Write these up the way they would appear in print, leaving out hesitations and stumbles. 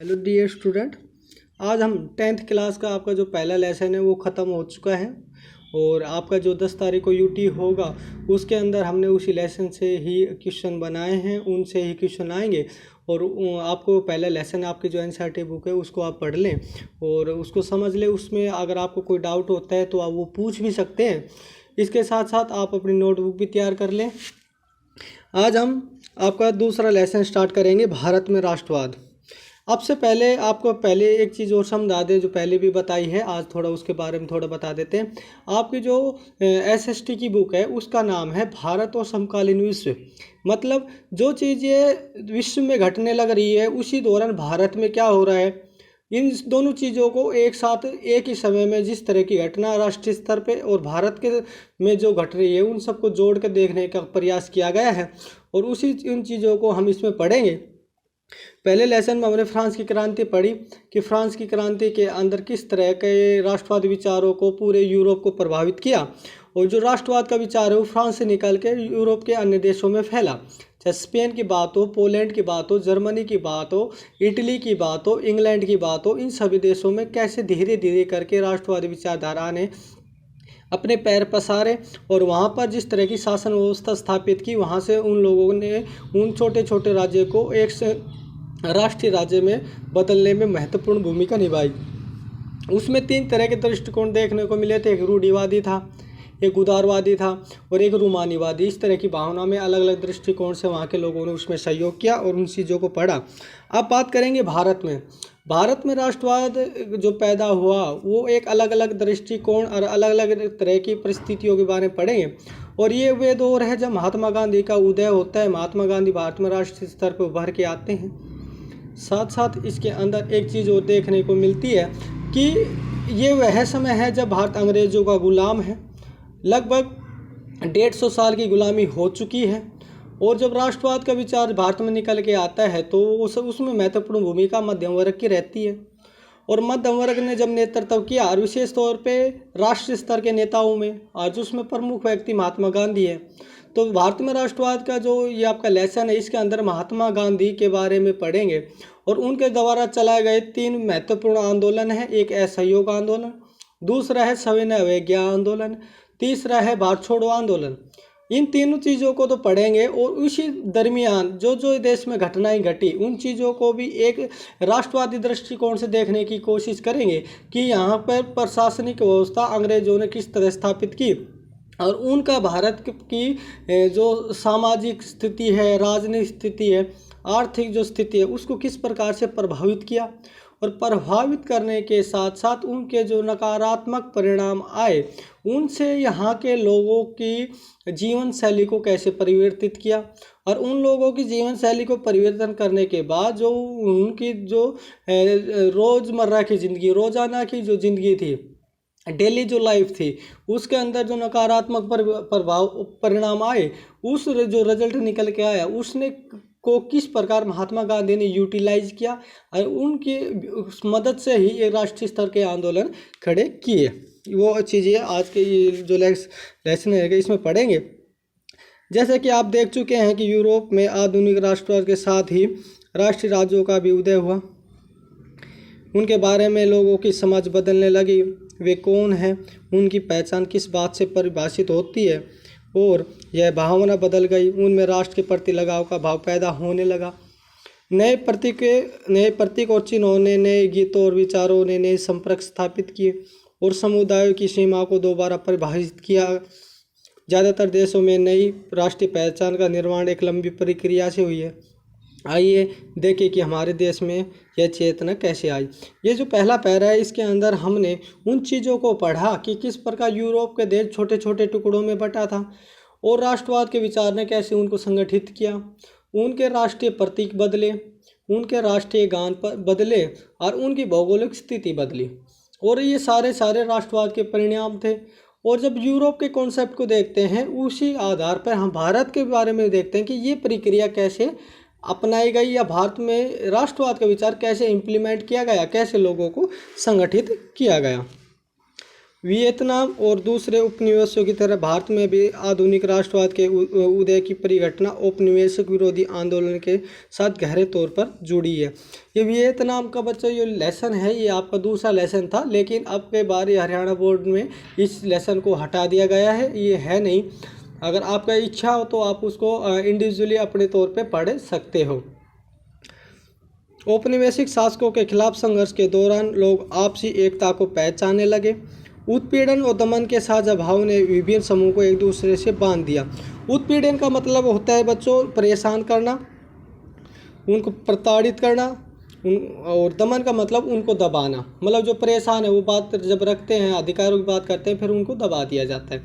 Hello dear student. आज हम 10th class का आपका जो पहला लेसन है वो ख़त्म हो चुका है और आपका जो 10 तारीख को यूटी होगा उसके अंदर हमने उसी लेसन से ही क्वेश्चन बनाए हैं, उनसे ही क्वेश्चन आएंगे। और आपको पहला लेसन आपकी जो एनसीईआरटी बुक है उसको आप पढ़ लें और उसको समझ लें। उसमें अगर आपको कोई डाउट होता है तो आप वो पूछ भी सकते हैं। इसके साथ साथ आप अपनी नोटबुक भी तैयार कर लें। आज हम आपका दूसरा लेसन स्टार्ट करेंगे, भारत में राष्ट्रवाद। अब से पहले आपको एक चीज़ और समझा दें जो पहले भी बताई है, आज थोड़ा उसके बारे में थोड़ा बता देते हैं। आपकी जो एसएसटी की बुक है उसका नाम है भारत और समकालीन विश्व। मतलब जो चीज़ें विश्व में घटने लग रही है उसी दौरान भारत में क्या हो रहा है, इन दोनों चीज़ों को एक साथ एक ही समय में जिस तरह की घटना राष्ट्रीय स्तर पे और भारत के में जो घट रही है उन सबको जोड़ कर देखने का प्रयास किया गया है और उसी उन चीज़ों को हम इसमें पढ़ेंगे। पहले लेसन में हमने फ्रांस की क्रांति पढ़ी कि फ्रांस की क्रांति के अंदर किस तरह के राष्ट्रवाद विचारों को पूरे यूरोप को प्रभावित किया और जो राष्ट्रवाद का विचार है वो फ्रांस से निकल के यूरोप के अन्य देशों में फैला। चाहे स्पेन की बात हो, पोलैंड की बात हो, जर्मनी की बात हो, इटली की बात हो, इंग्लैंड की बात हो, इन सभी देशों में कैसे धीरे धीरे करके राष्ट्रवादी विचारधारा ने अपने पैर पसारे और वहाँ पर जिस तरह की शासन व्यवस्था स्थापित की, वहाँ से उन लोगों ने उन छोटे छोटे राज्य को एक राष्ट्रीय राज्य में बदलने में महत्वपूर्ण भूमिका निभाई। उसमें 3 तरह के दृष्टिकोण देखने को मिले थे। एक रूढ़िवादी था, एक उदारवादी था और एक रूमानीवादी। इस तरह की भावना में अलग अलग दृष्टिकोण से वहाँ के लोगों ने उसमें सहयोग किया और उन चीज़ों को पढ़ा। अब बात करेंगे भारत में। भारत में राष्ट्रवाद जो पैदा हुआ वो एक अलग अलग दृष्टिकोण और अलग अलग तरह की परिस्थितियों के बारे में पढ़ेंगे। और ये वे दौर है जब महात्मा गांधी का उदय होता है। महात्मा गांधी भारत में राष्ट्रीय स्तर पर उभर के आते हैं। साथ साथ इसके अंदर एक चीज़ और देखने को मिलती है कि ये वह समय है जब भारत अंग्रेज़ों का गुलाम है। लगभग 150 साल की गुलामी हो चुकी है और जब राष्ट्रवाद का विचार भारत में निकल के आता है तो उसमें महत्वपूर्ण भूमिका मध्यम वर्ग की रहती है। और मध्यम वर्ग ने जब नेतृत्व किया और विशेष तौर पे राष्ट्रीय स्तर के नेताओं में, आज उसमें प्रमुख व्यक्ति महात्मा गांधी है। तो भारत में राष्ट्रवाद का जो ये आपका लेसन है इसके अंदर महात्मा गांधी के बारे में पढ़ेंगे और उनके द्वारा चलाए गए 3 महत्वपूर्ण आंदोलन हैं। एक असहयोग आंदोलन, दूसरा है सविनय अवज्ञा आंदोलन, तीसरा है भारत छोड़ो आंदोलन। इन तीनों चीज़ों को तो पढ़ेंगे और उसी दरमियान जो जो देश में घटनाएं घटी उन चीज़ों को भी एक राष्ट्रवादी दृष्टिकोण से देखने की कोशिश करेंगे कि यहाँ पर प्रशासनिक व्यवस्था अंग्रेजों ने किस तरह स्थापित की और उनका भारत की जो सामाजिक स्थिति है, राजनीतिक स्थिति है, आर्थिक जो स्थिति है उसको किस प्रकार से प्रभावित किया और प्रभावित करने के साथ साथ उनके जो नकारात्मक परिणाम आए उनसे यहाँ के लोगों की जीवन शैली को कैसे परिवर्तित किया और उन लोगों की जीवन शैली को परिवर्तन करने के बाद जो उनकी जो रोज़मर्रा की ज़िंदगी, रोज़ाना की जो ज़िंदगी थी, डेली जो लाइफ थी, उसके अंदर जो नकारात्मक परिणाम आए, उस जो रिजल्ट निकल के आया उसने को किस प्रकार महात्मा गांधी ने यूटिलाइज किया और उनकी मदद से ही एक राष्ट्रीय स्तर के आंदोलन खड़े किए। वो चीज़ें आज के जो लेसन है इसमें पढ़ेंगे। जैसे कि आप देख चुके हैं कि यूरोप में आधुनिक राष्ट्रवाद के साथ ही राष्ट्रीय राज्यों का भी उदय हुआ। उनके बारे में लोगों की समझ बदलने लगी। वे कौन हैं, उनकी पहचान किस बात से परिभाषित होती है और यह भावना बदल गई। उनमें राष्ट्र के प्रति लगाव का भाव पैदा होने लगा। नए प्रतीक और चिन्हों ने, नए गीतों और विचारों ने नए संपर्क स्थापित किए और समुदायों की सीमा को दोबारा परिभाषित किया। ज़्यादातर देशों में नई राष्ट्रीय पहचान का निर्माण एक लंबी प्रक्रिया से हुई है। आइए देखें कि हमारे देश में यह चेतना कैसे आई। ये जो पहला पैरा है इसके अंदर हमने उन चीज़ों को पढ़ा कि किस प्रकार यूरोप के देश छोटे छोटे टुकड़ों में बटा था और राष्ट्रवाद के विचार ने कैसे उनको संगठित किया। उनके राष्ट्रीय प्रतीक बदले, उनके राष्ट्रीय गान पर बदले और उनकी भौगोलिक स्थिति बदली और ये सारे राष्ट्रवाद के परिणाम थे। और जब यूरोप के कॉन्सेप्ट को देखते हैं उसी आधार पर हम भारत के बारे में देखते हैं कि ये प्रक्रिया कैसे अपनाई गई या भारत में राष्ट्रवाद का विचार कैसे इम्प्लीमेंट किया गया, कैसे लोगों को संगठित किया गया। वियतनाम और दूसरे उपनिवेशों की तरह भारत में भी आधुनिक राष्ट्रवाद के उदय की परिघटना औपनिवेशिक विरोधी आंदोलन के साथ गहरे तौर पर जुड़ी है। ये वियतनाम का बच्चों ये लेसन है, ये आपका दूसरा लेसन था, लेकिन अब के बार ये हरियाणा बोर्ड में इस लेसन को हटा दिया गया है, ये है नहीं। अगर आपका इच्छा हो तो आप उसको इंडिविजुअली अपने तौर पे पढ़ सकते हो। औपनिवेशिक शासकों के खिलाफ संघर्ष के दौरान लोग आपसी एकता को पहचानने लगे। उत्पीड़न और दमन के साझा भाव ने विभिन्न समूह को एक दूसरे से बांध दिया। उत्पीड़न का मतलब होता है बच्चों परेशान करना, उनको प्रताड़ित करना, और दमन का मतलब उनको दबाना, मतलब जो परेशान है वो बात जब रखते हैं, अधिकारों की बात करते हैं, फिर उनको दबा दिया जाता है।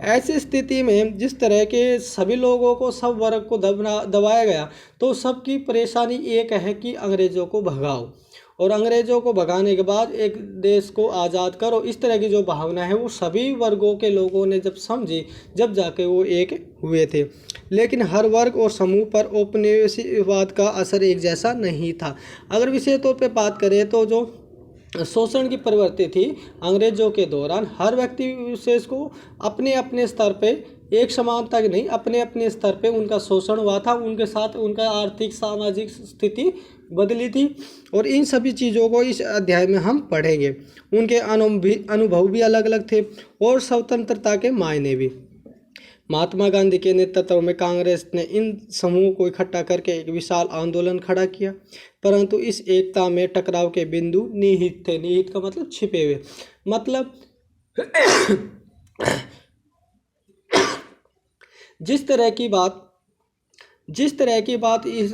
ऐसी स्थिति में जिस तरह के सभी लोगों को, सब वर्ग को दबाया गया, तो सबकी परेशानी एक है कि अंग्रेज़ों को भगाओ और अंग्रेज़ों को भगाने के बाद एक देश को आज़ाद करो। इस तरह की जो भावना है वो सभी वर्गों के लोगों ने जब समझी, जब जाके वो एक हुए थे। लेकिन हर वर्ग और समूह पर औपनिवेशवाद का असर एक जैसा नहीं था। अगर विशेष तौर पे बात करें तो जो शोषण की प्रवृत्ति थी अंग्रेजों के दौरान, हर व्यक्ति विशेष को अपने अपने स्तर पे, एक समानता की नहीं, अपने अपने स्तर पे उनका शोषण हुआ था, उनके साथ उनका आर्थिक सामाजिक स्थिति बदली थी। और इन सभी चीज़ों को इस अध्याय में हम पढ़ेंगे। उनके अनुभव भी अलग अलग थे और स्वतंत्रता के मायने भी। महात्मा गांधी के नेतृत्व में कांग्रेस ने इन समूहों को इकट्ठा करके एक विशाल आंदोलन खड़ा किया, परंतु इस एकता में टकराव के बिंदु निहित थे। निहित का मतलब छिपे हुए, मतलब जिस तरह की बात इस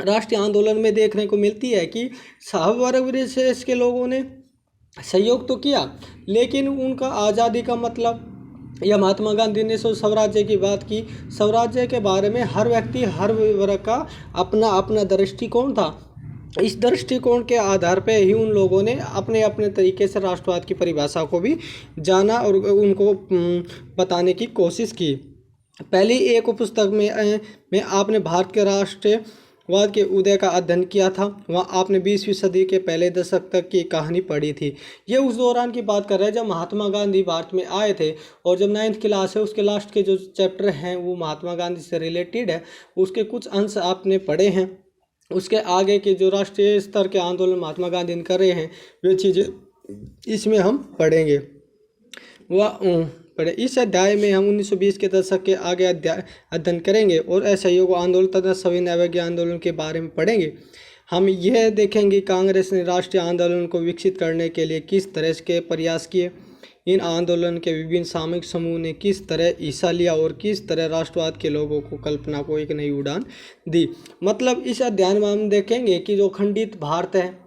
राष्ट्रीय आंदोलन में देखने को मिलती है कि सब वर्ग विशेष के लोगों ने सहयोग तो किया, लेकिन उनका आज़ादी का मतलब, या महात्मा गांधी ने स्वराज्य की बात की, स्वराज्य के बारे में हर व्यक्ति, हर वर्ग का अपना अपना दृष्टिकोण था। इस दृष्टिकोण के आधार पर ही उन लोगों ने अपने अपने तरीके से राष्ट्रवाद की परिभाषा को भी जाना और उनको बताने की कोशिश की। पहली एक पुस्तक में आपने भारत के राष्ट्रवाद के उदय का अध्ययन किया था। वहाँ आपने 20वीं सदी के पहले दशक तक की कहानी पढ़ी थी। ये उस दौरान की बात कर रहे हैं जब महात्मा गांधी भारत में आए थे, और जब 9th क्लास है उसके लास्ट के जो चैप्टर हैं वो महात्मा गांधी से रिलेटेड है, उसके कुछ अंश आपने पढ़े हैं। उसके आगे के जो राष्ट्रीय स्तर के आंदोलन महात्मा गांधी कर रहे हैं वे चीज़ें इसमें हम पढ़ेंगे। इस अध्याय में हम 1920 के दशक के आगे अध्ययन करेंगे और असहयोग आंदोलन तथा सविनय अवज्ञा आंदोलन के बारे में पढ़ेंगे। हम यह देखेंगे कांग्रेस ने राष्ट्रीय आंदोलन को विकसित करने के लिए किस तरह के प्रयास किए, इन आंदोलन के विभिन्न सामूहिक समूह ने किस तरह हिस्सा लिया और किस तरह राष्ट्रवाद के लोगों को कल्पना को एक नई उड़ान दी। मतलब इस अध्ययन में हम देखेंगे कि जो खंडित भारत है,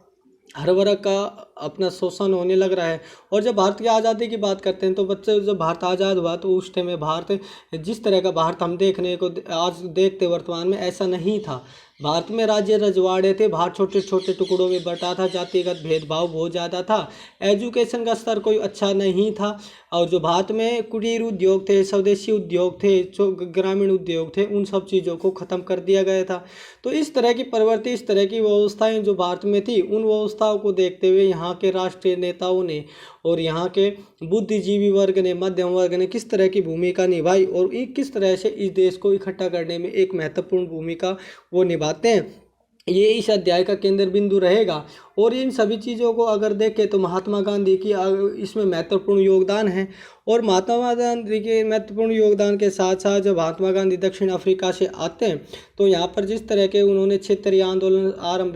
हर वर्ग का अपना शोषण होने लग रहा है। और जब भारत की आज़ादी की बात करते हैं तो बच्चे, जब भारत आज़ाद हुआ तो उस टाइम में भारत, जिस तरह का भारत हम देखने को आज देखते वर्तमान में, ऐसा नहीं था। भारत में राज्य रजवाड़े थे, भारत छोटे छोटे टुकड़ों में बटा था, जातिगत भेदभाव बहुत ज़्यादा था, एजुकेशन का स्तर कोई अच्छा नहीं था, और जो भारत में कुटीर उद्योग थे, स्वदेशी उद्योग थे, जो ग्रामीण उद्योग थे, उन सब चीज़ों को ख़त्म कर दिया गया था। तो इस तरह की प्रवृत्ति, इस तरह की व्यवस्थाएं जो भारत में थी, उन व्यवस्थाओं को देखते हुए यहाँ के राष्ट्रीय नेताओं ने और यहाँ के बुद्धिजीवी वर्ग ने, मध्यम वर्ग ने किस तरह की भूमिका निभाई और किस तरह से इस देश को इकट्ठा करने में एक महत्वपूर्ण भूमिका वो निभाते हैं, ये इस अध्याय का केंद्र बिंदु रहेगा। और इन सभी चीज़ों को अगर देखें तो महात्मा गांधी की इसमें महत्वपूर्ण योगदान है। और महात्मा गांधी के महत्वपूर्ण योगदान के साथ साथ जब महात्मा गांधी दक्षिण अफ्रीका से आते हैं तो यहाँ पर जिस तरह के उन्होंने क्षेत्रीय आंदोलन आरंभ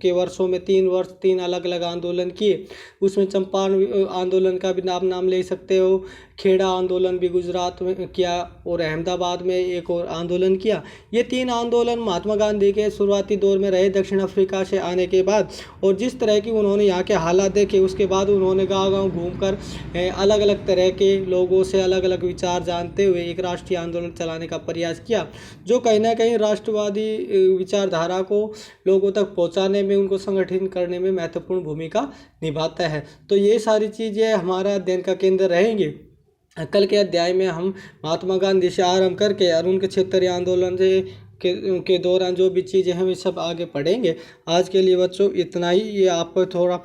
के वर्षों में 3 अलग अलग आंदोलन किए, उसमें चंपारण आंदोलन का भी नाम ले सकते हो, खेड़ा आंदोलन भी गुजरात में किया और अहमदाबाद में एक और आंदोलन किया। ये 3 आंदोलन महात्मा गांधी के शुरुआती दौर में रहे दक्षिण अफ्रीका से आने के बाद। और जिस तरह की उन्होंने यहाँ के हालात देखे, उसके बाद उन्होंने गाँव-गाँव घूमकर अलग अलग तरह के लोगों से अलग अलग विचार जानते हुए एक राष्ट्रीय आंदोलन चलाने का प्रयास किया, जो कहीं ना कहीं राष्ट्रवादी विचारधारा को लोगों तक पहुँचाने में, उनको संगठित करने में महत्वपूर्ण भूमिका निभाता है। तो ये सारी चीज़ें हमारा अध्ययन का केंद्र रहेंगी। कल के अध्याय में हम महात्मा गांधी से आरंभ करके और उनके क्षेत्रीय आंदोलन से के दौरान जो भी चीज़ें हैं वे सब आगे पढ़ेंगे। आज के लिए बच्चों इतना ही। ये आपको थोड़ा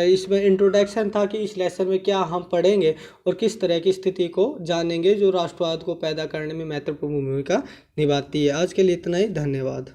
इसमें इंट्रोडक्शन था कि इस लेसन में क्या हम पढ़ेंगे और किस तरह की स्थिति को जानेंगे जो राष्ट्रवाद को पैदा करने में महत्वपूर्ण भूमिका निभाती है। आज के लिए इतना ही, धन्यवाद।